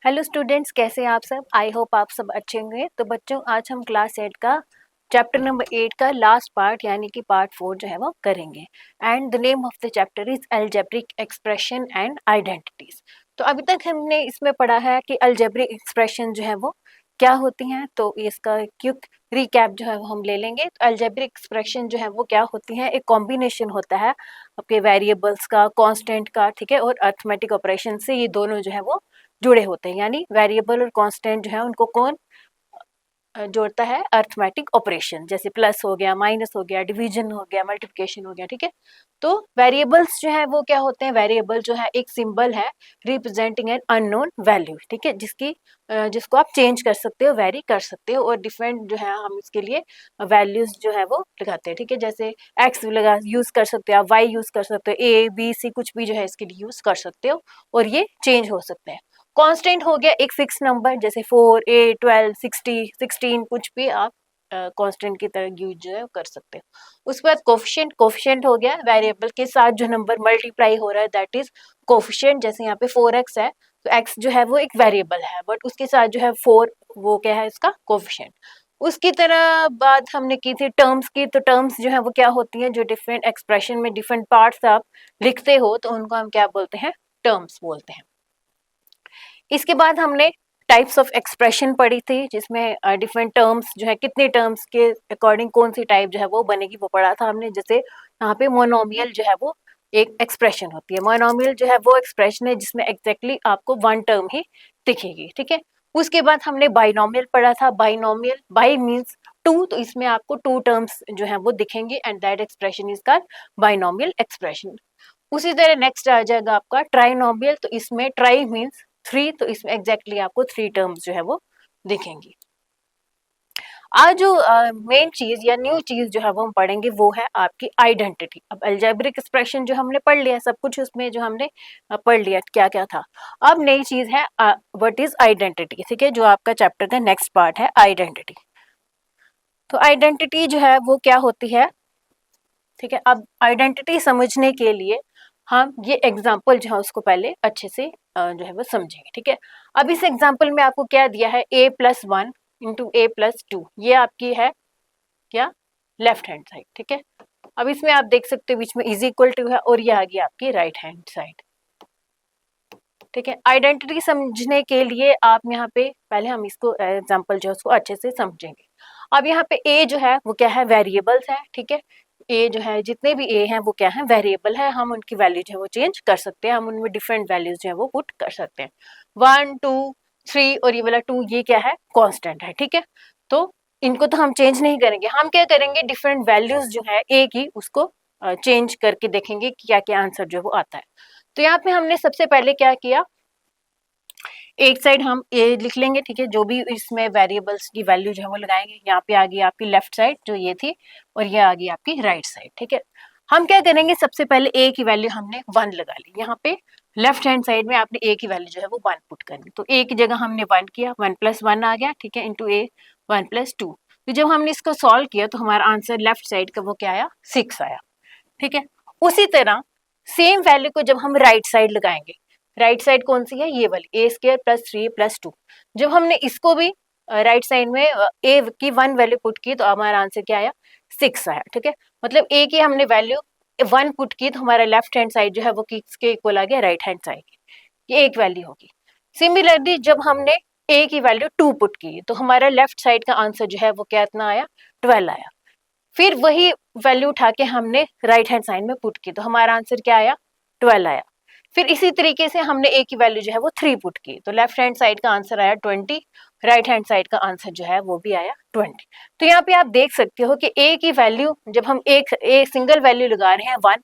Hello students, कैसे हैं आप सब। आई होप आप सब अच्छे होंगे। तो बच्चों, आज हम क्लास 8 का चैप्टर नंबर 8 का लास्ट पार्ट यानी कि पार्ट 4 जो है वो करेंगे। And the name of the chapter is algebraic expression and identities. तो अभी तक हमने इसमें पढ़ा है कि अलजेब्रिक एक्सप्रेशन जो है वो क्या होती हैं। तो इसका क्विक रिकैप जो है वो हम ले लेंगे। तो अलजेब्रिक एक्सप्रेशन जो है वो क्या होती है, एक कॉम्बिनेशन होता है आपके वेरिएबल्स का, कांस्टेंट का, ठीक है, और अर्थमेटिक ऑपरेशन से ये दोनों जो है वो जुड़े होते हैं। यानी वेरिएबल और कांस्टेंट जो है उनको कौन जोड़ता है, अर्थमेटिक ऑपरेशन, जैसे प्लस हो गया, माइनस हो गया, डिवीजन हो गया, मल्टीप्लिकेशन हो गया, ठीक है। तो वेरिएबल्स जो है वो क्या होते हैं, वेरिएबल जो है एक सिंबल है रिप्रेजेंटिंग एन अननोन वैल्यू, ठीक है, जिसको आप चेंज कर सकते हो, वेरी कर सकते हो, और डिफरेंट जो है हम इसके लिए वैल्यूज जो है वो लगाते हैं, ठीक है। जैसे एक्स लगा यूज कर सकते हो आप, वाई यूज कर सकते हो, ए बी सी कुछ भी जो है इसके लिए यूज कर सकते हो, और ये चेंज हो सकते हैं। कांस्टेंट हो गया एक फिक्स नंबर, जैसे 4 8 12 60 16 कुछ भी आप कांस्टेंट की तरह यूज जो है कर सकते हो। उसके बाद कोफिशिएंट हो गया वेरिएबल के साथ जो नंबर मल्टीप्लाई हो रहा है, दैट इज कोफिशिएंट। जैसे यहाँ पे 4x है, तो x जो है वो एक वेरिएबल है, बट उसके साथ जो है 4, वो क्या है, इसका कोफिशिएंट। उसकी तरह बात हमने की थी टर्म्स की। तो टर्म्स जो है वो क्या होती हैं, जो डिफरेंट एक्सप्रेशन में डिफरेंट पार्ट्स आप लिखते हो, तो उनको हम क्या बोलते हैं, टर्म्स बोलते हैं। इसके बाद हमने टाइप्स ऑफ एक्सप्रेशन पढ़ी थी, जिसमें डिफरेंट टर्म्स जो है, कितने टर्म्स के अकॉर्डिंग कौन सी टाइप जो है वो बनेगी, वो पढ़ा था हमने। जैसे यहाँ पे मोनोमियल जो है वो एक एक्सप्रेशन होती है। मोनोमियल जो है वो एक्सप्रेशन है जिसमें एग्जैक्टली आपको वन टर्म ही दिखेगी, ठीक है। उसके बाद हमने बाइनोमियल पढ़ा था। बाइनोमियल, बाई मीन्स टू, तो इसमें आपको टू टर्म्स जो है वो दिखेंगे, and that expression is called binomial expression. उसी तरह नेक्स्ट आ जाएगा आपका ट्राइनोमियल। तो इसमें ट्राई मीन्स थ्री, तो इसमें एग्जैक्टली आपको थ्री टर्म्स जो है वो दिखेंगी। आज जो मेन चीज या न्यू चीज जो है वो हम पढ़ेंगे वो है आपकी आइडेंटिटी। अब अलजेब्रिक एक्सप्रेशन जो हमने पढ़ लिया, सब कुछ उसमें जो हमने पढ़ लिया क्या क्या था। अब नई चीज है व्हाट इज आइडेंटिटी, ठीक है, जो आपका चैप्टर का नेक्स्ट पार्ट है आइडेंटिटी। तो आइडेंटिटी जो है वो क्या होती है, ठीक है। अब आइडेंटिटी समझने के लिए हम ये एग्जाम्पल जो है उसको पहले अच्छे से जो है वो समझेंगे, ठीक है। अब इस एग्जाम्पल में आपको क्या दिया है, a+1 इंटू a+2, ये आपकी है क्या, लेफ्ट हैंड साइड, ठीक है। अब इसमें आप देख सकते हो बीच में इज इक्वल टू है, और ये आ गई आपकी राइट हैंड साइड, ठीक है। आइडेंटिटी समझने के लिए आप यहाँ पे पहले हम इसको एग्जाम्पल जो है उसको अच्छे से समझेंगे। अब यहाँ पे ए जो है वो क्या है, वेरिएबल्स है, ठीक है। ए जो है, जितने भी ए हैं वो क्या है, वेरिएबल है, हम उनकी वैल्यू जो है वो चेंज कर सकते हैं, हम उनमें डिफरेंट वैल्यूज जो है वो पुट कर सकते हैं। 1 2 3 और ये वाला 2, ये क्या है, कांस्टेंट है, ठीक है। तो इनको तो हम चेंज नहीं करेंगे, हम क्या करेंगे, डिफरेंट वैल्यूज जो है ए की उसको चेंज करके देखेंगे कि क्या क्या आंसर जो है वो आता है। तो यहाँ पे हमने सबसे पहले क्या किया, एक साइड हम ए लिख लेंगे, ठीक है, जो भी इसमें वेरिएबल्स की वैल्यू जो है वो लगाएंगे। यहाँ पे आ गई आपकी लेफ्ट साइड जो ये थी, और ये आ गई आपकी राइट साइड, ठीक है। हम क्या करेंगे, सबसे पहले ए की वैल्यू हमने 1 लगा ली। यहाँ पे लेफ्ट हैंड साइड में आपने ए की वैल्यू जो है वो 1 पुट करनी। तो ए की जगह हमने 1 किया, 1+1 आ गया, ठीक है, इंटू ए 1+2। तो जब हमने इसको सॉल्व किया तो हमारा आंसर लेफ्ट साइड का वो क्या आया, 6 आया, ठीक है। उसी तरह सेम वैल्यू को जब हम राइट साइड लगाएंगे, राइट साइड कौन सी है, ये वाली, a² + 3 + 2। जब हमने इसको भी राइट साइड में ए की 1 वैल्यू पुट की तो हमारा आंसर क्या आया, 6 आया, ठीक है। मतलब ए की हमने वैल्यू 1 पुट की तो हमारा लेफ्ट हैंड साइड जो है वो किसके इक्वल आ गया, राइट हैंड साइड की, ये एक वैल्यू होगी। सिमिलरली जब हमने ए की वैल्यू 2 पुट की तो हमारा लेफ्ट साइड का आंसर जो है वो क्या इतना आया, 12 आया। फिर वही वैल्यू उठा के हमने राइट हैंड साइड में पुट की तो हमारा आंसर क्या आया, 12 आया। फिर इसी तरीके से हमने ए की वैल्यू जो है वो 3 पुट की तो लेफ्ट हैंड साइड का आंसर आया 20, राइट हैंड साइड का आंसर जो है वो भी आया 20। तो यहाँ पे आप देख सकते हो कि ए की वैल्यू जब हम एक सिंगल वैल्यू लगा रहे हैं 1,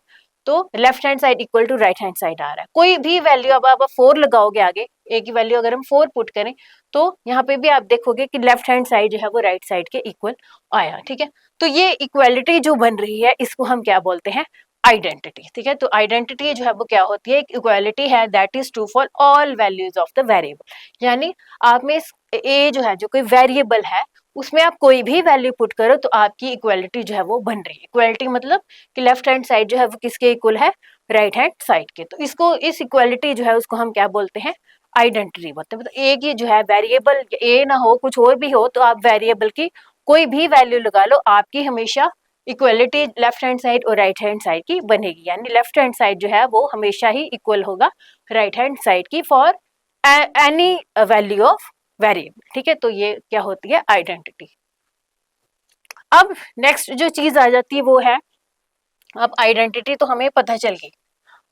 तो left hand side equal to right hand side आ रहा है। कोई भी वैल्यू अब आप 4 लगाओगे आगे, ए की वैल्यू अगर हम 4 पुट करें तो यहाँ पे भी आप देखोगे कि लेफ्ट हैंड साइड जो है वो राइट साइड के इक्वल आया, ठीक है। तो ये इक्वालिटी जो बन रही है इसको हम क्या बोलते हैं, आइडेंटिटी, ठीक है। तो आइडेंटिटी जो है वो क्या होती है, एक इक्वालिटी है that is true for all values of the variable. यानी आप में ए जो है, जो कोई वेरिएबल है, उसमें आप कोई भी वैल्यू पुट करो तो आपकी इक्वालिटी जो है वो बन रही है। इक्वालिटी मतलब कि लेफ्ट हैंड साइड जो है वो किसके इक्वल है, राइट हैंड साइड के। तो इसको, इस इक्वालिटी जो है उसको हम क्या बोलते हैं, आइडेंटिटी बोलते हैं। मतलब ए की जो है वेरिएबल, ए ना हो कुछ और भी हो तो आप वेरिएबल की कोई भी वैल्यू लगा लो, आपकी हमेशा इक्वलिटी लेफ्ट हैंड साइड और राइट हैंड साइड की बनेगी। यानी लेफ्ट हैंड साइड जो है वो हमेशा ही इक्वल होगा राइट हैंड साइड की for any value of variable. ठीक है, तो ये क्या होती है आइडेंटिटी। अब नेक्स्ट जो चीज आ जाती है वो है, अब आइडेंटिटी तो हमें पता चल गई।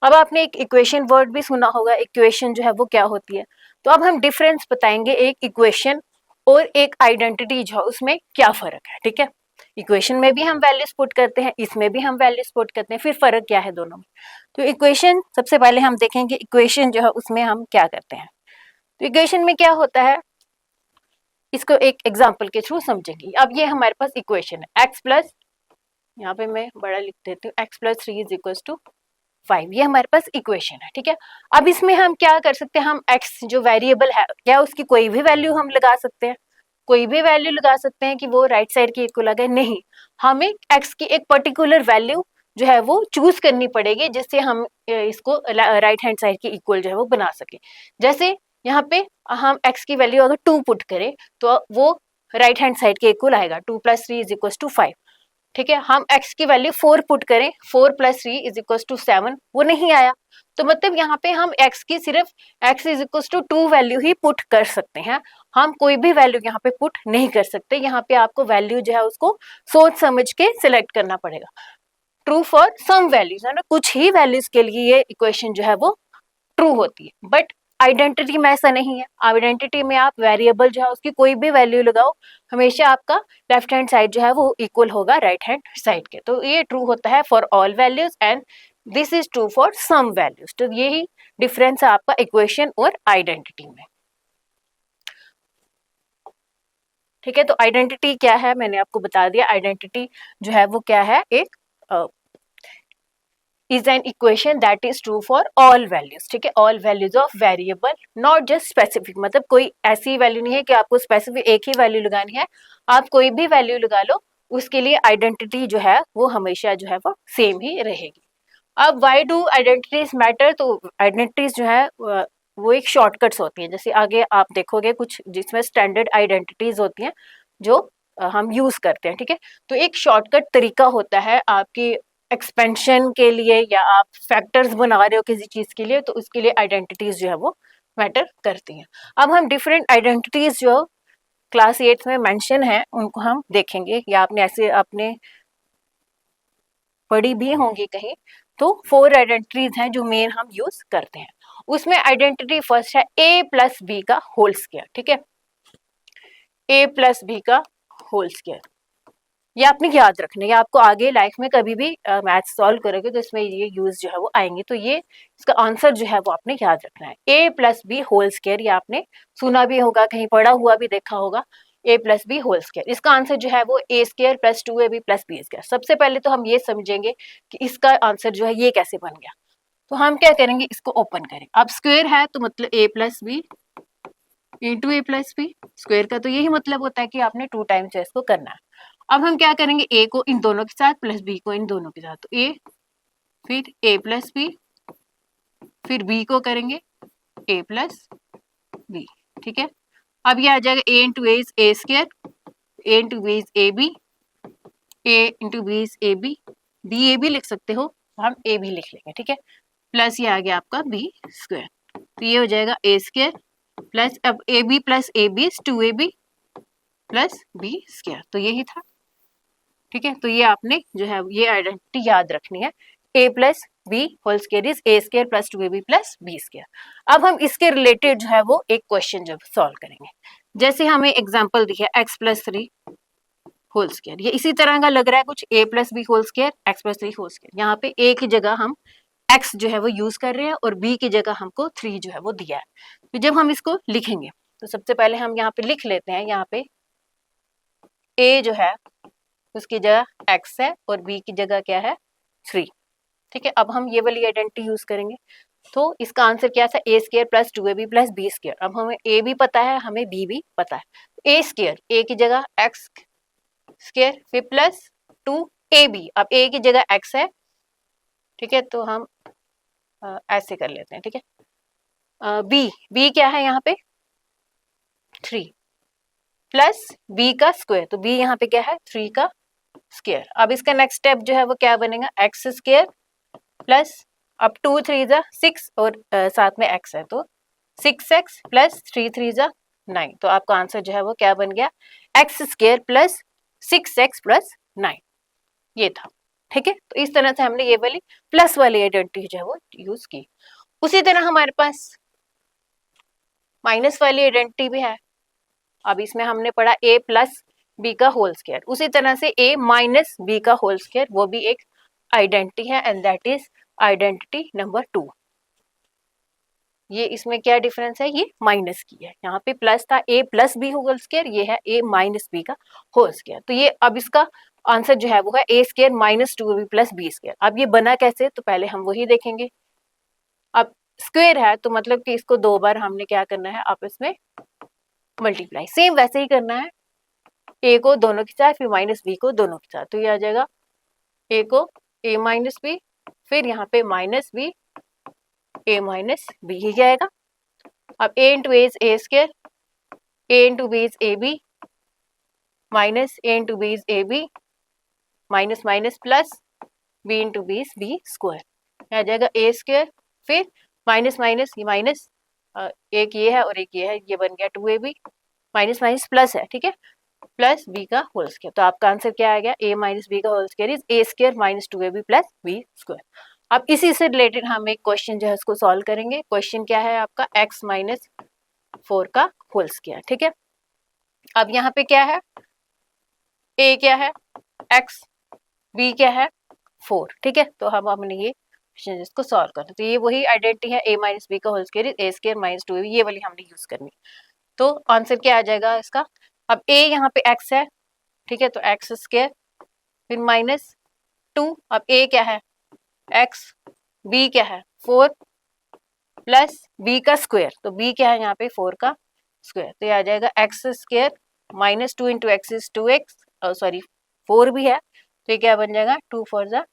अब आपने एक इक्वेशन वर्ड भी सुना होगा, इक्वेशन जो है वो क्या होती है। तो अब हम डिफरेंस बताएंगे एक इक्वेशन और एक आइडेंटिटी जो है उसमें क्या फर्क है। ठीक है, इक्वेशन में भी हम वैल्यूज पुट करते हैं, इसमें भी हम वैल्यूज पुट करते हैं, फिर फर्क क्या है दोनों में। तो इक्वेशन सबसे पहले हम देखेंगे, इक्वेशन जो है उसमें हम क्या करते हैं। तो इक्वेशन में क्या होता है, इसको एक एग्जाम्पल के थ्रू समझेंगे। अब ये हमारे पास इक्वेशन है एक्स प्लस, यहाँ पे मैं बड़ा लिख देती हूँ, x plus 3 is equal to 5, ये हमारे पास इक्वेशन है। ठीक है, अब इसमें हम क्या कर सकते हैं, हम एक्स जो वेरिएबल है क्या उसकी कोई भी वैल्यू हम लगा सकते हैं, कोई भी वैल्यू लगा सकते हैं कि वो राइट साइड की इक्वल आ गए, नहीं, हमें एक्स की एक पर्टिकुलर वैल्यू जो है वो चूज करनी पड़ेगी जिससे हम इसको राइट हैंड साइड की इक्वल जो है वो बना सके। जैसे यहाँ पे हम एक्स की वैल्यू अगर 2 पुट करें तो वो राइट हैंड साइड के इक्वल आएगा, 2 + 3 = 5। ठीक है, हम x की वैल्यू 4 पुट करें, 4 + 3 = 7, वो नहीं आया। तो मतलब यहाँ पे हम x की सिर्फ x = 2 वैल्यू ही पुट कर सकते हैं, हम कोई भी वैल्यू यहाँ पे पुट नहीं कर सकते। यहाँ पे आपको वैल्यू जो है उसको सोच समझ के सिलेक्ट करना पड़ेगा। ट्रू फॉर सम वैल्यूज है ना, कुछ ही वैल्यूज के लिए ये इक्वेशन जो है वो ट्रू होती है, बट आइडेंटिटी में ऐसा नहीं है। आइडेंटिटी में आप वेरिएबल जो है उसकी कोई भी वैल्यू लगाओ, हमेशा आपका लेफ्ट हैंड साइड जो है वो इक्वल होगा राइट हैंड साइड के। तो ये ट्रू होता है for all values and this is true for some values. तो यही डिफरेंस है आपका इक्वेशन और आइडेंटिटी में। ठीक है, तो आइडेंटिटी क्या है मैंने आपको बता दिया। आइडेंटिटी जो है वो क्या है, एक is an equation that is true for all values। ठीक है, all values of variable not just specific, मतलब कोई ऐसी वैल्यू नहीं है कि आपको स्पेसिफिक एक ही वैल्यू लगानी है, आप कोई भी वैल्यू लगा लो, उसके लिए आइडेंटिटी जो है वो हमेशा जो है वो सेम ही रहेगी। अब वाई डू आइडेंटिटीज मैटर, तो आइडेंटिटीज जो है वो एक शॉर्टकट्स होती हैं। जैसे आगे आप देखोगे कुछ जिसमें स्टैंडर्ड आइडेंटिटीज होती हैं जो हम यूज करते हैं। ठीक है, तो एक शॉर्टकट तरीका होता है आपकी एक्सपेंशन के लिए या आप फैक्टर्स बना रहे हो किसी चीज के लिए, तो उसके लिए आइडेंटिटीज जो है वो मैटर करती हैं। अब हम डिफरेंट आइडेंटिटीज जो क्लास 8 में मेंशन है उनको हम देखेंगे, या आपने ऐसे आपने पढ़ी भी होंगी कहीं। तो 4 आइडेंटिटीज हैं जो मेन हम यूज करते हैं। उसमें आइडेंटिटी फर्स्ट है a+b का होल स्क्वायर। ठीक है, a+b का होल स्क्वायर, ये आपने याद रखना है, ये आपको आगे लाइफ में कभी भी मैथ सॉल्व करोगे तो इसमें ये यूज जो है वो आएंगे। तो ये इसका आंसर जो है वो आपने याद रखना है, a+b होल स्क्वायर। ये आपने सुना भी होगा, कहीं पढ़ा हुआ भी देखा होगा, a+b होल स्क्वायर। इसका आंसर जो है वो a² + 2ab + b²। सबसे पहले तो हम ये समझेंगे कि इसका आंसर जो है ये कैसे बन गया। तो हम क्या करेंगे, इसको ओपन करें। अब स्क्वायर है तो मतलब a+b × a+b स्क्वायर का तो यही मतलब होता है कि आपने 2 टाइम्स इसको करना है। अब हम क्या करेंगे, a को इन दोनों के साथ प्लस b को इन दोनों के साथ, तो a फिर a+b फिर b को करेंगे a+b। ठीक है, अब ये आ जाएगा a × a is a², a × b is ab, a × b is ab, b लिख सकते हो, हम a भी लिख लेंगे। ठीक है, प्लस ये आ गया आपका b², तो ये हो जाएगा a² प्लस, अब ab + ab is 2ab + b², तो यही था। ठीक है, तो ये आपने जो है ये आइडेंटिटी याद रखनी है, a+b whole square is a² + 2ab + b²। अब हम इसके रिलेटेड जो है वो एक क्वेश्चन जो सॉल्व करेंगे। जैसे हमें एग्जांपल दिया x + 3 होल स्क्वायर, ये इसी तरह का लग रहा है कुछ, a+b whole square x + 3 whole square. यहाँ पे a की जगह हम x जो है वो यूज कर रहे हैं और b की जगह हमको 3 जो है वो दिया है। तो जब हम इसको लिखेंगे तो सबसे पहले हम यहाँ पे लिख लेते हैं, यहाँ पे a जो है उसकी जगह x है और b की जगह क्या है 3। ठीक है, अब हम ये वाली आइडेंटिटी यूज करेंगे। तो इसका आंसर क्या था, a² + 2ab + b²। अब हमें a भी पता है, हमें b भी पता है। a² a की जगह x² फिर प्लस 2ab, अब a की जगह x है। ठीक है, तो हम ऐसे कर लेते हैं। ठीक है, बी क्या है यहाँ पे 3 प्लस बी का स्क्वायर, तो बी यहाँ पे क्या है 3 का स्क्वायर। अब इसका नेक्स्ट स्टेप जो है वो क्या बनेगा एक्स स्क्वायर प्लस, अब 2 3 जा 6 और साथ में एक्स है तो 6x प्लस 3 3 जा 9, तो आपका आंसर जो है वो क्या बन गया x square plus 6x plus 9, ये था। ठीक है, तो इस तरह से हमने ये वाली प्लस वाली आइडेंटिटी जो है वो यूज की। उसी तरह हमारे पास माइनस वाली आइडेंटिटी भी है। अब इसमें हमने पढ़ा a प्लस बी का होल स्क्वायर, उसी तरह से a माइनस बी का होल स्क्वायर वो भी एक आइडेंटिटी है and that is identity number 2। ये इसमें क्या डिफरेंस है, ये माइनस की है, यहाँ पे प्लस था a plus b whole square, ये है a माइनस बी का होल स्क्वायर। तो ये अब इसका आंसर जो है वो है a square minus 2b plus b square. अब ये बना कैसे, तो पहले हम वही देखेंगे। अब स्क्वायर है तो मतलब कि इसको 2 बार हमने क्या करना है आपस में मल्टीप्लाई, सेम वैसे ही करना है, a को दोनों के साथ फिर माइनस b को दोनों के साथ, तो ये आ जाएगा a को a माइनस बी फिर यहाँ पे minus b a minus b ही जाएगा। अब a into a is a square, a into b is a b minus a into b is a b minus minus plus b into b is b square, आ जाएगा a square फिर minus minus ये minus, एक ये है और एक ये है, ये बन गया 2ab माइनस माइनस प्लस है, ठीक है, प्लस b का होल स्क्वायर। तो आपका आंसर क्या आ गया a माइनस बी का whole square is a square minus 2ab plus b square. अब इसी से रिलेटेड हम एक क्वेश्चन जो है उसको सॉल्व करेंगे। क्वेश्चन क्या है आपका x माइनस 4 का होल स्क्वायर, ठीक है। अब यहाँ पे क्या है a क्या है x, b क्या है 4, ठीक है, तो हम हमने ये क्वेश्चन इसको सॉल्व करना, तो ये वही आइडेंटिटी है a माइनस बी का whole square is a square minus 2ab, ये वाली हमने यूज करनी। तो आंसर क्या आ जाएगा इसका, अब a यहाँ पे x है, ठीक है, तो x स्क्वायर फिर माइनस 2, अब a क्या है x, b क्या है 4 प्लस b का स्क्वायर, तो b क्या है यहाँ पे 4 का स्क्वायर, तो ये आ जाएगा x square minus 2 into x is 2x, sorry 4 भी है, तो ये क्या बन जाएगा 2 4 जा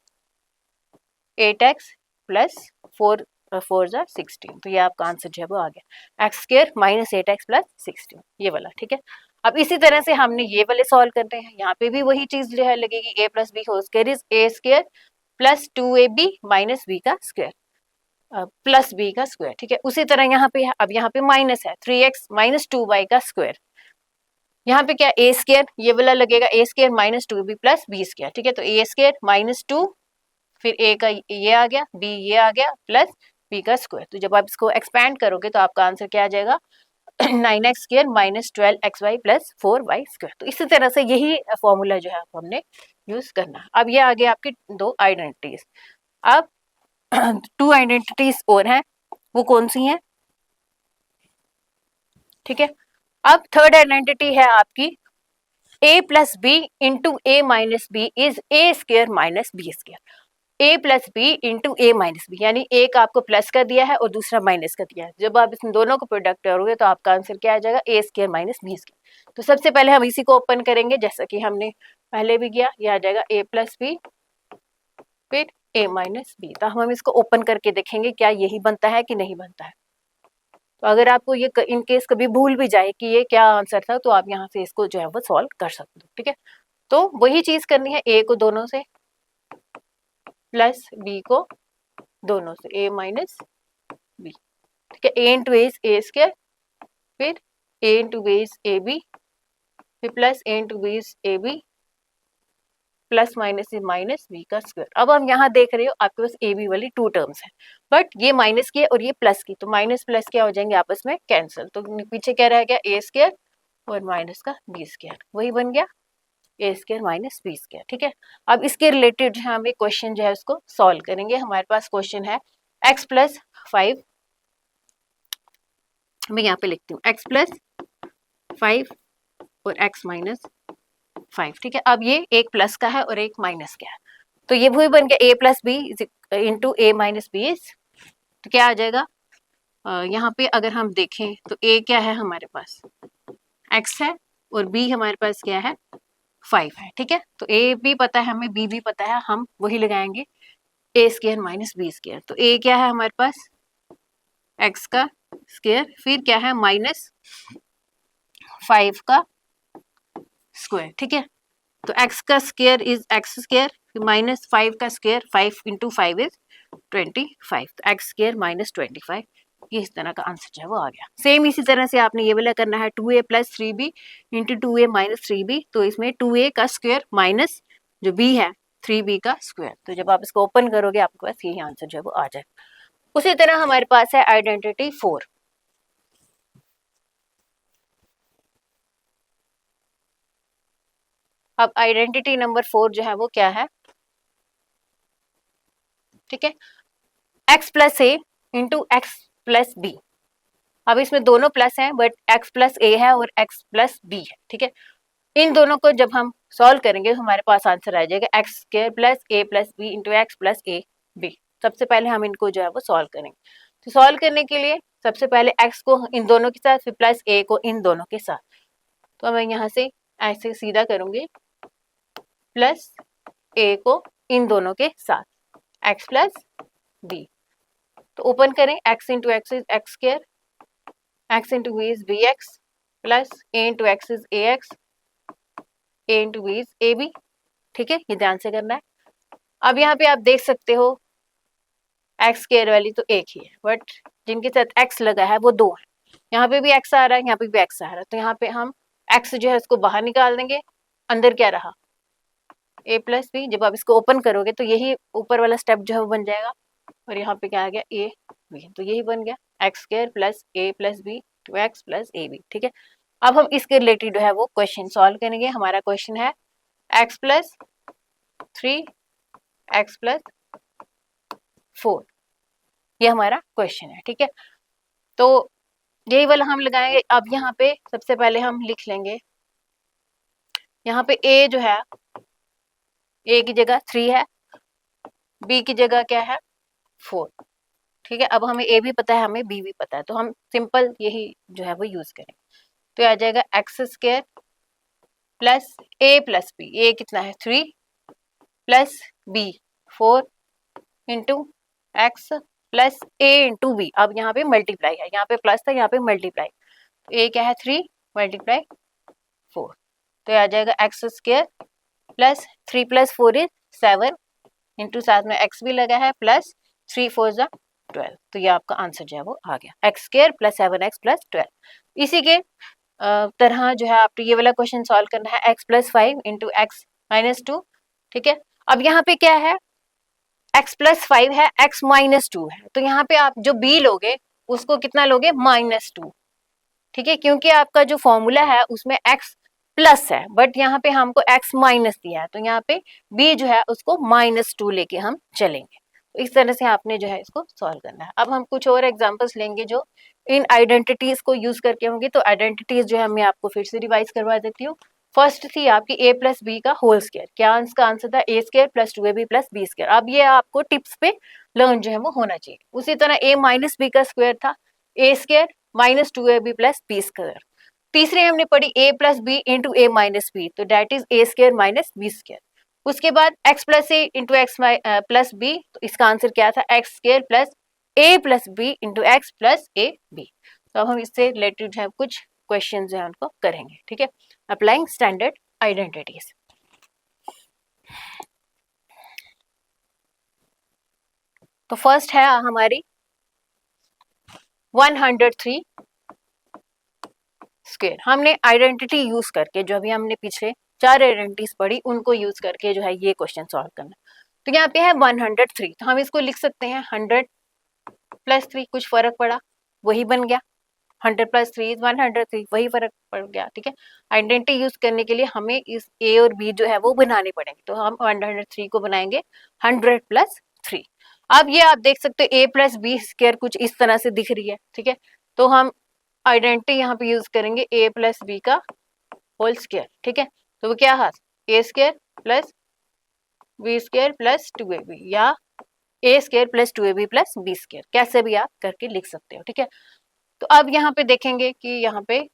8x प्लस 4 4 जा 16, तो ये आपका आंसर जो है वो आ गया x square minus 8x plus 16, ये वाला, ठीक है। अब इसी तरह से हमने ये वाले सॉल्व करते हैं, यहाँ पे भी वही चीज जो है लगेगी a plus b whole square is a square plus 2ab minus b का स्क्वायर प्लस बी का स्क्वायर, ठीक है। उसी तरह यहाँ पे है, अब यहाँ पे माइनस है 3x माइनस 2y का स्क्वायर, यहाँ पे क्या a स्क्वायर ये वाला लगेगा a square minus 2b plus b square, ठीक है, तो a स्क्वायर माइनस 2 फिर a का ये आ गया b ये आ गया प्लस b का स्क्वायर, तो जब आप इसको एक्सपैंड करोगे तो आपका आंसर क्या आ जाएगा 9x square minus 12xy plus 4y square. तो इसी तरह से यही फॉर्मूला जो है हमने यूज करना। अब ये आ गया आपकी 2 आइडेंटिटीज। अब 2 आइडेंटिटीज और हैं, वो कौन सी हैं, ठीक है। अब थर्ड आइडेंटिटी है आपकी a plus b into a minus b is a square minus b square, a plus b into a minus b, यानी एक आपको प्लस का दिया है और दूसरा माइनस का दिया है, जब आप इन दोनों को प्रोडक्ट करोगे तो आपका आंसर क्या आ जाएगा a square minus b square. तो सबसे पहले हम इसी को ओपन करेंगे जैसा कि हमने पहले भी किया, यह आ जाएगा a प्लस बी फिर a माइनस बी, तो हम इसको ओपन करके देखेंगे क्या यही बनता है कि नहीं बनता है। तो अगर आपको ये इन केस कभी भूल भी जाए कि ये क्या आंसर था तो आप यहाँ से इसको जो है वो सॉल्व कर सकते हो, ठीक है। तो वही चीज करनी है, a को दोनों से प्लस b को दोनों से a माइनस बी, ठीक है, a into is a square फिर a into b is a b फिर plus a into b is a b plus minus is minus b का स्क्वायर। अब हम यहाँ देख रहे हो आपके पास ए बी वाली 2 टर्म्स है, बट ये माइनस की है और ये प्लस की, तो माइनस प्लस क्या हो जाएंगे आपस में कैंसिल, तो पीछे क्या रह गया ए स्क्वायर और माइनस का बी स्क्वायर, वही बन गया ए स्क्वायर माइनस बी स्क्वायर, ठीक है। अब इसके रिलेटेड जो है हम एक क्वेश्चन जो है उसको सॉल्व करेंगे। हमारे पास क्वेश्चन है x प्लस 5, मैं यहाँ पे लिखती हूँ x प्लस 5 और x माइनस 5, ठीक है। अब ये एक प्लस का है और एक माइनस का है, तो ये वही बन गया a plus b into a minus b, तो क्या आ जाएगा यहाँ पे अगर हम देखें तो a क्या है हमारे पास x है और b हमारे पास क्या है 5 है, ठीक है। तो a भी पता है हमें, b भी पता है, हम वही लगाएंगे a square minus b square, तो a क्या है हमारे पास x का स्क्वायर, फिर क्या है -5 का स्क्वायर, ठीक है। तो x का स्क्वायर इज x स्क्वायर, -5 का स्क्वायर 5 इंटू 5 इज 25, तो x स्क्वायर -25, ये इस तरह का आंसर जो है वो आ गया। सेम इसी तरह से आपने ये वाला करना है 2a + 3b into 2a - 3b, तो इसमें 2a का स्क्वायर माइनस जो b है 3b का स्क्वायर, तो जब आप इसको ओपन करोगे आपके पास यही आंसर जो है वो आ जाए। उसी तरह हमारे पास है आइडेंटिटी 4। अब आइडेंटिटी नंबर 4 जो है वो क्या है, ठीक है, x + a into x + b। अब इसमें दोनों प्लस हैं बट x + a है और x + b है, ठीक है। इन दोनों को जब हम सॉल्व करेंगे तो हमारे पास आंसर आ जाएगा x² + a + b into x + a b। सबसे पहले हम इनको जो है वो सॉल्व करेंगे। तो सॉल्व करने के लिए सबसे पहले x को इन दोनों के साथ, फिर प्लस a को इन दोनों के साथ। तो मैं यहाँ से ऐसे सीधा करूंगी, प्लस a को इन दोनों के साथ, x + b। तो ओपन करें, x into x is x², x into b is bx, plus a into x is ax, a into b is ab, ठीक है, ये ध्यान से करना है। अब यहाँ पे आप देख सकते हो x² वाली तो एक ही है, बट जिनके साथ x लगा है वो दो है। यहाँ पे भी x आ रहा है, यहाँ पे भी x आ रहा है, तो यहाँ पे हम x जो है इसको बाहर निकाल देंगे, अंदर क्या रहा a + b। जब आप इसको ओपन करोगे तो यही ऊपर वाला स्टेप जो है वो बन जाएगा, और यहाँ पे क्या आ गया a b, तो यही बन गया x² + a + b to x + ab, ठीक है। अब हम इसके रिलेटेड जो है वो क्वेश्चन सॉल्व करेंगे। हमारा क्वेश्चन है x + 3 x + 4, ये हमारा क्वेश्चन है, ठीक है। तो यही वाला हम लगाएंगे। अब यहाँ पे सबसे पहले हम लिख लेंगे, यहाँ पे a जो है, a की जगह 3 है, b की जगह क्या है 4, ठीक है। अब हमें a भी पता है, हमें b भी पता है, तो हम सिंपल यही जो है वो यूज करेंगे। तो आ जाएगा x² + a + b, a कितना है 3 plus b 4 into x plus a into b। अब यहाँ पे मल्टीप्लाई है, यहाँ पे प्लस था, यहाँ पे मल्टीप्लाई, तो a क्या है 3 मल्टीप्लाई 4, तो आ जाएगा x² प्लस 3 + 4 इज 7 इंटू साथ में x भी लगा है, प्लस 3 4 = 12, तो ये आपका आंसर जो है वो आ गया x² + 7x + 12। इसी के तरह जो है आपको ये वाला क्वेश्चन सॉल्व करना है x + 5 इंटू x - 2, ठीक है। अब यहाँ पे क्या है, x + 5 है, x - 2 है, तो यहाँ पे आप जो b लोगे उसको कितना लोगे -2, ठीक है, क्योंकि आपका जो फॉर्मूला है उसमें x प्लस है, बट यहाँ पे हमको x माइनस दिया है, तो यहाँ पे b जो है उसको -2 लेके हम चलेंगे। तो इस तरह से आपने जो है इसको सॉल्व करना है। अब हम कुछ और एग्जांपल्स लेंगे जो इन आइडेंटिटीज को यूज करके होंगे। तो आइडेंटिटीज जो है मैं आपको फिर से रिवाइज करवा देती हूँ। फर्स्ट थी आपकी a + b का होल स्क्वायर, क्या इसका आंसर था a² + 2ab + b²। अब ये आपको टिप्स पे लर्न जो है वो होना चाहिए। उसी तरह a - b का स्क्वायर था a² - 2ab + b²। तीसरी हमने पढ़ी a + b into a - b, तो डेट इज a² - b²। उसके बाद x + a into x + b, तो इसका आंसर क्या था x² + a + b into x + a b। तो अब हम इससे रिलेटेड है कुछ क्वेश्चन जो है उनको करेंगे, ठीक है, अप्लाइंग स्टैंडर्ड आइडेंटिटीज। तो फर्स्ट है हमारी 103 स्क्वायर। हमने आइडेंटिटी यूज करके, जो अभी हमने पिछले 4 आइडेंटिटीज पढ़ी उनको यूज करके जो है ये क्वेश्चन सॉल्व करना। तो यहाँ पे है 103, तो हम इसको लिख सकते हैं 100 + 3, कुछ फर्क पड़ा वही बन गया, 100 + 3 इज 103, वही फर्क पड़ गया, ठीक है। आइडेंटिटी यूज करने के लिए हमें इस a और b जो है वो बनाने पड़ेंगे, तो हम 103 को बनाएंगे 100 + 3। अब ये आप देख सकते हो a + b² कुछ इस तरह से दिख रही है, ठीक है, तो हम आइडेंटिटी यहाँ पे यूज करेंगे a + b का होल स्क्वायर, ठीक है। तो वो क्या है a² + b² + 2ab, या a² + 2ab + b², कैसे भी आप करके लिख सकते हो, ठीक है। तो अब यहाँ पे देखेंगे कि यहाँ पे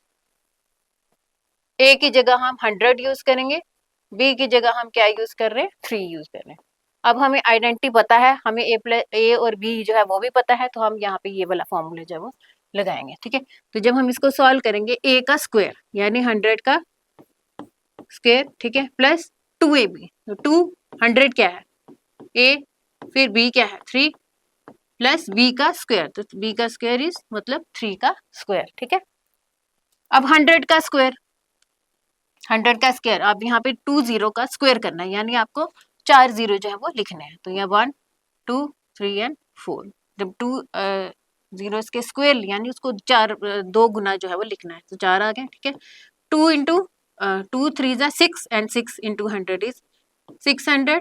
a की जगह हम 100 यूज करेंगे, b की जगह हम क्या यूज कर रहे हैं 3 यूज कर रहे हैं। अब हमें आइडेंटिटी पता है, हमें a और b जो है वो भी पता है, तो हम यहाँ पे ये वाला फॉर्मूला जो है वो लगाएंगे, ठीक है। तो जब हम इसको सॉल्व करेंगे, a का स्क्वायर यानी 100 का स्क्वायर, ठीक है, प्लस 2ab, तो 200 क्या है a, फिर b क्या है 3 प्लस b का स्क्वायर, तो b का स्क्वायर इज मतलब 3 का स्क्वायर, ठीक है। अब 100 का स्क्वायर, 100 का स्क्वायर, अब यहाँ पे 2 जीरो का स्क्वायर करना है, यानी आपको 4 जीरो जो है वो लिखने हैं। तो यहाँ 1 2 3 एंड 4, जब 2 जीरो के स्क्वायर यानी उसको 4 2 गुना जो है वो लिखना है, तो 4 आ गए, ठीक है। 2 इंटू 2 3 जा 6 एंड 6 इंटू 100 इज 600,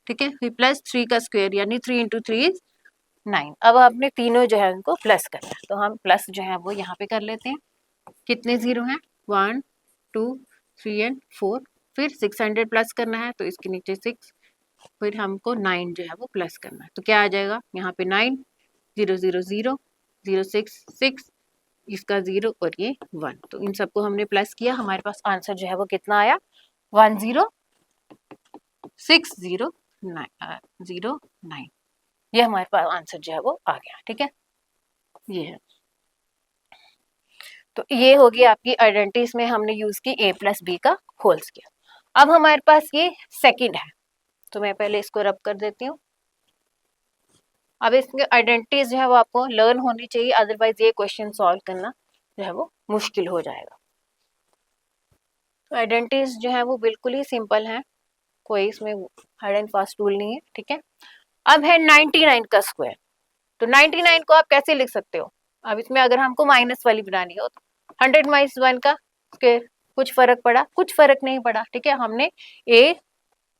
ठीक है। फिर प्लस 3 का स्क्वायर यानी 3 इंटू 3 इज 9। अब आपने तीनों जो है उनको प्लस करना है, तो हम प्लस जो है वो यहाँ पे कर लेते हैं। कितने जीरो हैं 1 2 3 एंड 4, फिर 600 प्लस करना है, तो इसके नीचे 6, फिर हमको 9 जो है वो प्लस करना है, तो क्या आ जाएगा यहाँ पे 9 0 0 0 0 6 6, इसका 0 और ये 1, तो इन सबको हमने प्लस किया, हमारे पास आंसर जो है वो कितना आया 106009, ये हमारे पास आंसर जो है वो आ गया, ठीक है। ये है, तो ये होगी आपकी आइडेंटिटीज में हमने यूज की a प्लस बी का होल स्क्वायर। अब हमारे पास ये सेकंड है, तो मैं पहले इसको रब कर देती हूँ। अब इसके आइडेंटिटीज जो है वो आपको लर्न होनी चाहिए, अदरवाइज ये क्वेश्चन सॉल्व करना जो है वो मुश्किल हो जाएगा। तो आइडेंटिटीज जो है वो बिल्कुल ही सिंपल है, कोई इसमें हार्ड एंड फास्ट रूल नहीं है, ठीक है। अब है 99 का स्क्वायर, तो 99 को आप कैसे लिख सकते हो, अब इसमें अगर हमको माइनस वाली बनानी हो तो 100 माइनस 1 का स्क्वायर, कुछ फर्क पड़ा, कुछ फर्क नहीं पड़ा, ठीक है। हमने ए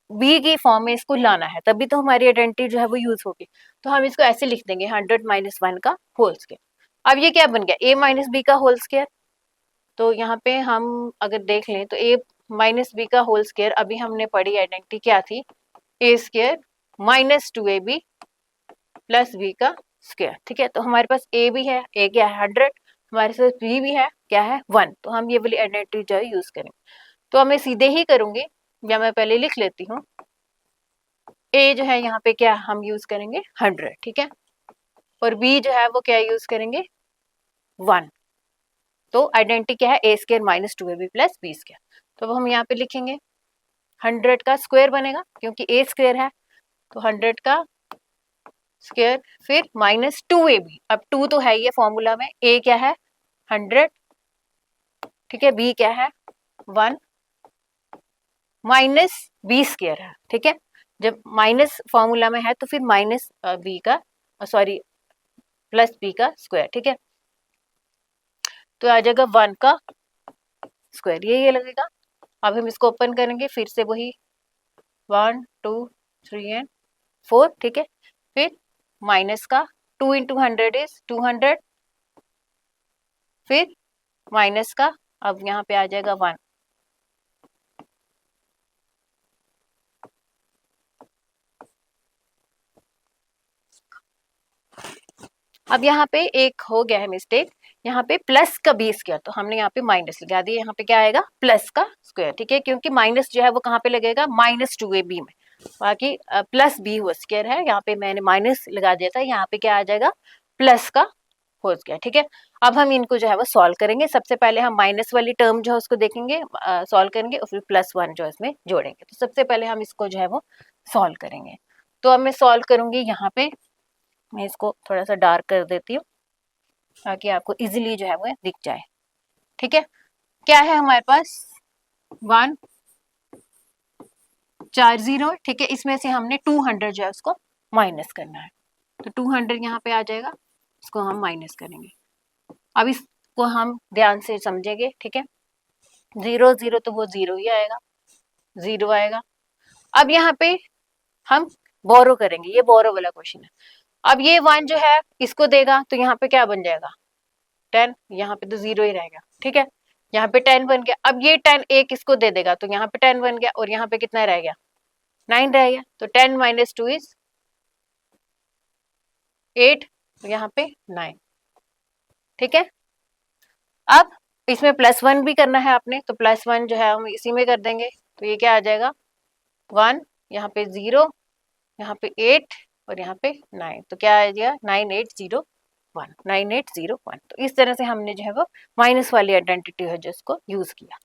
बी की फॉर्म में इसको लाना है, तभी तो हमारी आइडेंटिटी जो है वो यूज होगी। तो हम इसको ऐसे लिख देंगे 100 माइनस 1 का होल स्क्वायर। अब ये क्या बन गया a माइनस बी का होल स्क्वायर, तो यहाँ पे हम अगर देख लें तो a माइनस बी का होल स्क्वायर, अभी हमने पढ़ी आइडेंटिटी क्या थी, a square minus 2ab plus b का स्क्वायर, ठीक है। तो हमारे पास a भी है, a क्या है 100, हमारे पास b भी है, क्या है 1, तो हम ये वाली आइडेंटिटी जो है यूज करेंगे। तो मैं सीधे ही करूंगी, या मैं पहले लिख लेती हूँ, a जो है यहाँ पे क्या हम यूज करेंगे 100, ठीक है, और b जो है वो क्या यूज करेंगे 1, तो आइडेंटिटी क्या है a square minus 2ab plus b square. तो अब हम यहाँ पे लिखेंगे 100 का स्क्वायर बनेगा क्योंकि a स्क्वायर है, तो 100 का स्क्वायर फिर माइनस 2ab, अब 2 तो है ये फॉर्मूला में, a क्या है 100, ठीक है, b क्या है 1 माइनस b स्क्वायर है, ठीक है। जब माइनस फॉर्मूला में है तो फिर माइनस b का सॉरी प्लस b का स्क्वायर, ठीक है, तो आ जाएगा 1 का स्क्वायर, ये लगेगा। अब हम इसको ओपन करेंगे, फिर से वही 1 2 3 एंड 4, ठीक है, फिर माइनस का 2 इंटू 100 इज 200, फिर माइनस का, अब यहाँ पे आ जाएगा 1, अब यहाँ पे एक हो गया है मिस्टेक, यहाँ पे प्लस का बी स्क्वायर, तो हमने यहाँ पे माइनस लगा दिया, यहाँ पे क्या आएगा प्लस का स्क्वायर, ठीक है, क्योंकि माइनस जो है वो कहाँ पे लगेगा माइनस 2ab में, बाकी प्लस बी हो स्क्वायर है, यहाँ पे मैंने माइनस लगा दिया था, यहाँ पे क्या आ जाएगा प्लस का हो गया, ठीक है। अब हम इनको जो है वो सॉल्व करेंगे, सबसे पहले हम माइनस वाली टर्म जो है उसको देखेंगे, सॉल्व करेंगे, और फिर प्लस 1 जो इसमें जोड़ेंगे। तो सबसे पहले हम इसको जो है वो सॉल्व करेंगे, तो अब मैं सॉल्व करूंगी, यहाँ पे मैं इसको थोड़ा सा डार्क कर देती हूँ ताकि आपको इजीली जो है वो दिख जाए, ठीक है। क्या है हमारे पास 1 4 जीरो, ठीक है, इसमें से हमने 200 जो है उसको माइनस करना है, तो 200 यहाँ पे आ जाएगा, इसको हम माइनस करेंगे। अब इसको हम ध्यान से समझेंगे, ठीक है, 0 0 तो वो 0 ही आएगा, 0 आएगा। अब यहाँ पे हम बोरो करेंगे, ये बोरो वाला क्वेश्चन है। अब ये 1 जो है इसको देगा, तो यहाँ पे क्या बन जाएगा 10, यहाँ पे तो 0 ही रहेगा, ठीक है, यहाँ पे 10 बन गया। अब ये 10 एक इसको दे देगा, तो यहाँ पे 10 बन गया, और यहाँ पे कितना रह गया 9 रह गया, तो 10 माइनस 2 इज 8, तो यहाँ पे 9, ठीक है। अब इसमें प्लस 1 भी करना है आपने, तो प्लस 1 जो है हम इसी में कर देंगे, तो ये क्या आ जाएगा 1, यहाँ पे 0, यहाँ पे 8 और यहाँ पे 9, तो क्या आ गया 9801, 1, 9801। तो इस तरह से हमने जो है वो माइनस वाली आइडेंटिटी है जो उसको यूज किया।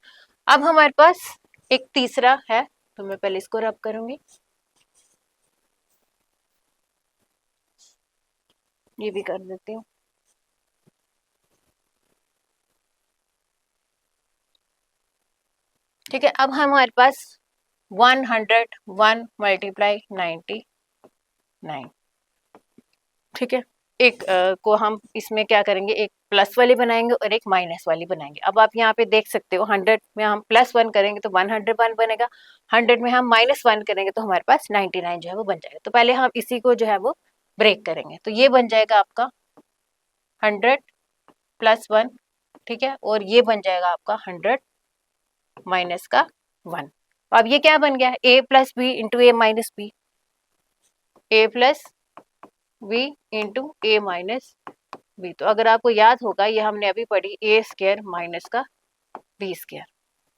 अब हमारे पास एक तीसरा है, तो मैं पहले इसको रब करूंगी, ये भी कर देती हूँ। ठीक है, अब हमारे पास 101 मल्टीप्लाई 99। ठीक है, एक को हम इसमें क्या करेंगे, एक प्लस वाली बनाएंगे और एक माइनस वाली बनाएंगे। अब आप यहाँ पे देख सकते हो 100 में हम +1 करेंगे तो 101 बनेगा, 100 में हम -1 करेंगे तो हमारे पास 99 जो है वो बन जाएगा। तो पहले हम इसी को जो है वो ब्रेक करेंगे, तो ये बन जाएगा आपका 100 + 1, ठीक है, और ये बन जाएगा आपका 100 माइनस का 1। अब ये क्या बन गया, a + b into a minus b, a + b into a minus b। तो अगर आपको याद होगा ये हमने अभी पढ़ी a² माइनस का b²।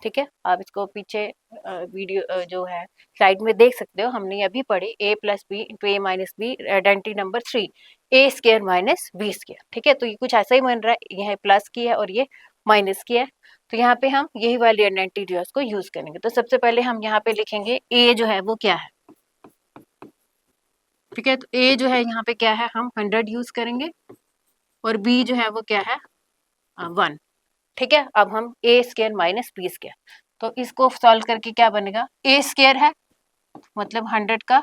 ठीक है, आप इसको पीछे वीडियो जो है स्लाइड में देख सकते हो, हमने अभी पढ़ी a + b into a minus b, identity number 3 a² minus b²। ठीक है, तो ये कुछ ऐसा ही बन रहा है, यह प्लस की है और ये माइनस की है, तो यहाँ पे हम यही वाली आइडेंटिटी जो है उसको यूज करेंगे। तो सबसे पहले हम यहाँ पे लिखेंगे a जो है वो क्या है। ठीक है, तो a जो है यहाँ पे क्या है, हम 100 यूज करेंगे और b जो है वो क्या है 1। ठीक है, अब हम a² माइनस b², तो इसको सॉल्व करके क्या बनेगा, a² है मतलब 100 का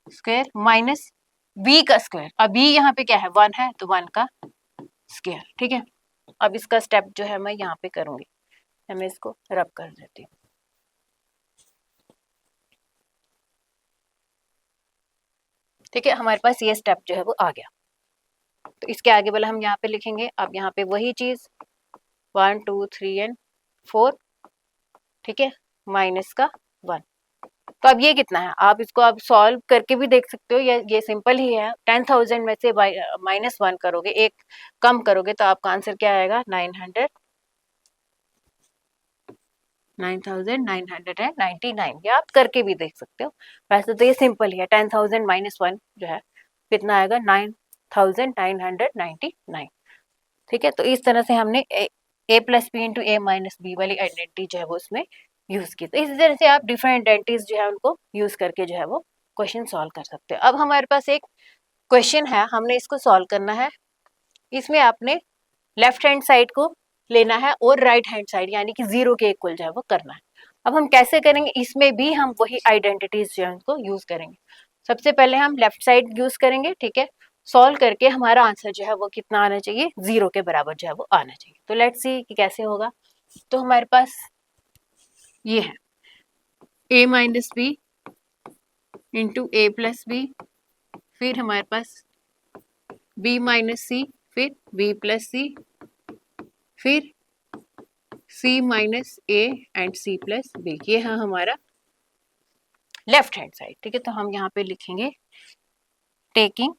स्क्वायर माइनस b का स्क्वायर, अब b यहाँ पे क्या है 1 है तो 1 का स्क्वायर। ठीक है, अब इसका स्टेप जो है मैं यहाँ पे करूंगी, मैं इसको रब कर देती हूँ। ठीक है, हमारे पास ये स्टेप जो है वो आ गया। तो इसके आगे वाला हम यहाँ पे लिखेंगे, अब यहाँ पे वही चीज 1 2 3 एंड 4। ठीक है, माइनस का 1। तो अब ये कितना है, आप इसको आप सॉल्व करके भी देख सकते हो, ये सिंपल ही है। 10,000 में से -1 करोगे, एक कम करोगे तो आपका आंसर क्या आएगा 9,999। ये आप करके भी देख सकते हो, वैसे तो ये सिंपल ही है। 10,000 -1 जो है कितना आएगा 9,999। ठीक है, तो इस तरह से हमने a + b into a minus b वाली आइडेंटिटी जो है वो उसमें यूज की। तो इसी तरह से आप डिफरेंट आइडेंटिटीज जो है उनको यूज करके जो है वो क्वेश्चन सॉल्व कर सकते हो। अब हमारे पास एक क्वेश्चन है, हमने इसको सॉल्व करना है। इसमें आपने लेफ्ट हैंड साइड को लेना है और राइट हैंड साइड यानी कि 0 के इक्वल जो है वो करना है। अब हम कैसे करेंगे, इसमें भी हम वही आइडेंटिटीज जो है उनको यूज करेंगे। सबसे पहले हम लेफ्ट साइड यूज करेंगे। ठीक है, सॉल्व करके हमारा आंसर जो है वो कितना आना चाहिए, 0 के बराबर जो है वो आना चाहिए। तो लेट्स सी कि कैसे होगा। तो हमारे पास ये है a minus b into a + b, फिर हमारे पास b माइनस c, फिर b + c, फिर c minus a and c + b। ये है हमारा लेफ्ट हैंड साइड। ठीक है, तो हम यहाँ पे लिखेंगे टेकिंग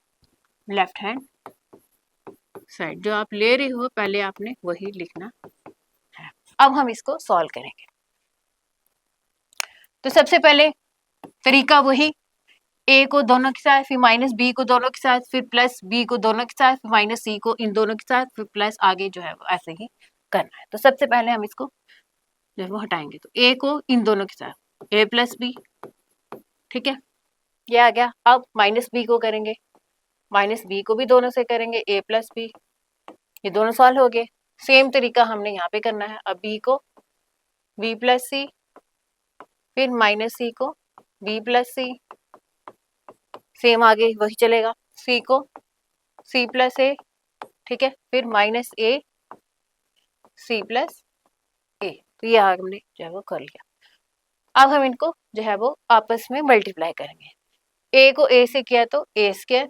लेफ्ट हैंड साइड, जो आप ले रहे हो पहले आपने वही लिखना है। अब हम इसको सॉल्व करेंगे। तो सबसे पहले तरीका वही, a को दोनों के साथ, फिर माइनस b को दोनों के साथ, फिर प्लस b को दोनों के साथ, फिर माइनस c को इन दोनों के साथ, फिर प्लस आगे जो है ऐसे ही करना है। तो सबसे पहले हम इसको जो है वो हटाएंगे, तो a को इन दोनों के साथ a + b। ठीक है, ये आ गया। अब माइनस b को करेंगे, माइनस b को भी दोनों से करेंगे a + b, ये दोनों सॉल्व हो गए। सेम तरीका हमने यहाँ पे करना है। अब b को b + c, फिर माइनस c को b + c, सेम आगे वही चलेगा। c को c + a, ठीक है, फिर माइनस a c + a। तो ये हमने जो है वो कर लिया। अब हम इनको जो है वो आपस में मल्टीप्लाई करेंगे। a को a से किया तो a²,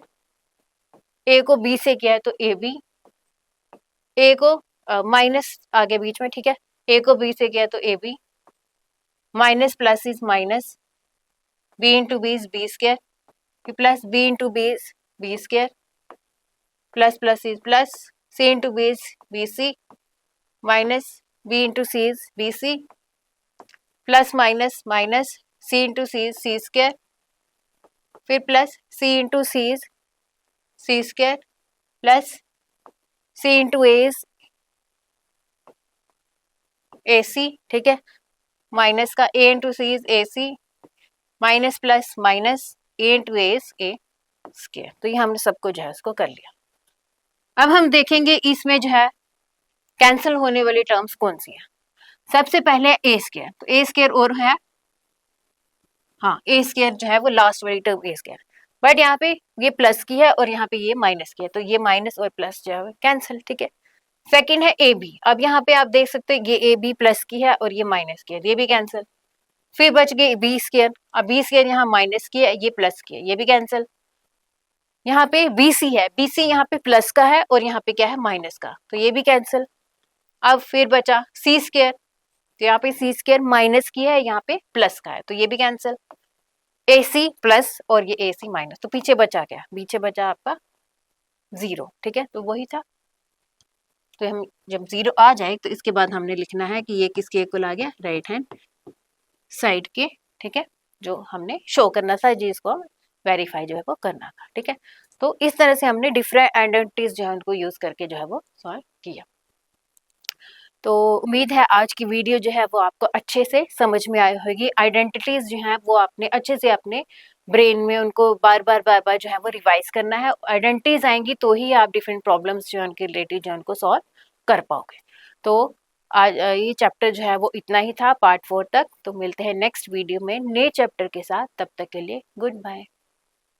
a को b से किया है तो ab, a को माइनस आगे बीच में, ठीक है, a को b से किया तो ab, minus plus is minus, b into b is b², plus b into b is b², plus plus is plus, c into b is bc, minus b into c is bc, plus minus minus c into c is c², फिर plus c into c is c², plus c into a is a c, ठीक है, minus का a into c is a c, minus plus minus A into a is a square. तो ये हमने सबको जो है उसको कर लिया। अब हम देखेंगे इसमें जो है कैंसिल होने वाली टर्म्स कौन सी है। सबसे पहले ए स्क्वायर, तो ए स्क्वायर और है, हाँ ए स्क्वायर जो है वो लास्ट वाली टर्म ए स्क्वायर, बट यहाँ पे ये प्लस की है और यहाँ पे ये माइनस की है, तो ये माइनस और प्लस जो है कैंसिल, ठीक है। सेकंड है ए बी, अब यहाँ पे आप देख सकते हैं ये ए बी प्लस की है और ये माइनस की है, ये भी कैंसिल। फिर बच गई बी स्क्वायर, अब बी स्क्वायर यहाँ माइनस की है, ये प्लस की है, ये भी कैंसिल। यहाँ पे बी सी है, बी सी यहाँ पे प्लस का है और यहाँ पे क्या है माइनस का, तो ये भी कैंसिल। अब फिर बचा सी स्क्वायर, तो यहाँ पे सी स्क्वायर माइनस की है, यहाँ पे प्लस का है, तो ये भी कैंसिल। ए सी प्लस और ये ए सी माइनस, तो पीछे बचा क्या, पीछे बचा आपका जीरो, ठीक है, तो वही था। तो हम जब जीरो आ जाए तो इसके बाद हमने लिखना है कि ये किसके इक्वल आ गया, राइट हैंड साइड के, ठीक है, जो हमने शो करना था जिसको हम वेरीफाई जो है वो करना था, ठीक है। तो इस तरह से हमने डिफरेंट आइडेंटिटीज जो है उनको यूज करके जो है वो सॉल्व किया। तो उम्मीद है आज की वीडियो जो है वो आपको अच्छे से समझ में आई होगी। आइडेंटिटीज जो है वो आपने अच्छे से अपने ब्रेन में उनको बार बार जो है वो रिवाइज करना है। आइडेंटिटीज आएंगी तो ही आप डिफरेंट प्रॉब्लम्स जो है उनके रिलेटेड जो है उनको सॉल्व कर पाओगे। तो आज ये चैप्टर जो है वो इतना ही था पार्ट 4 तक। तो मिलते हैं नेक्स्ट वीडियो में नए चैप्टर के साथ, तब तक के लिए गुड बाय।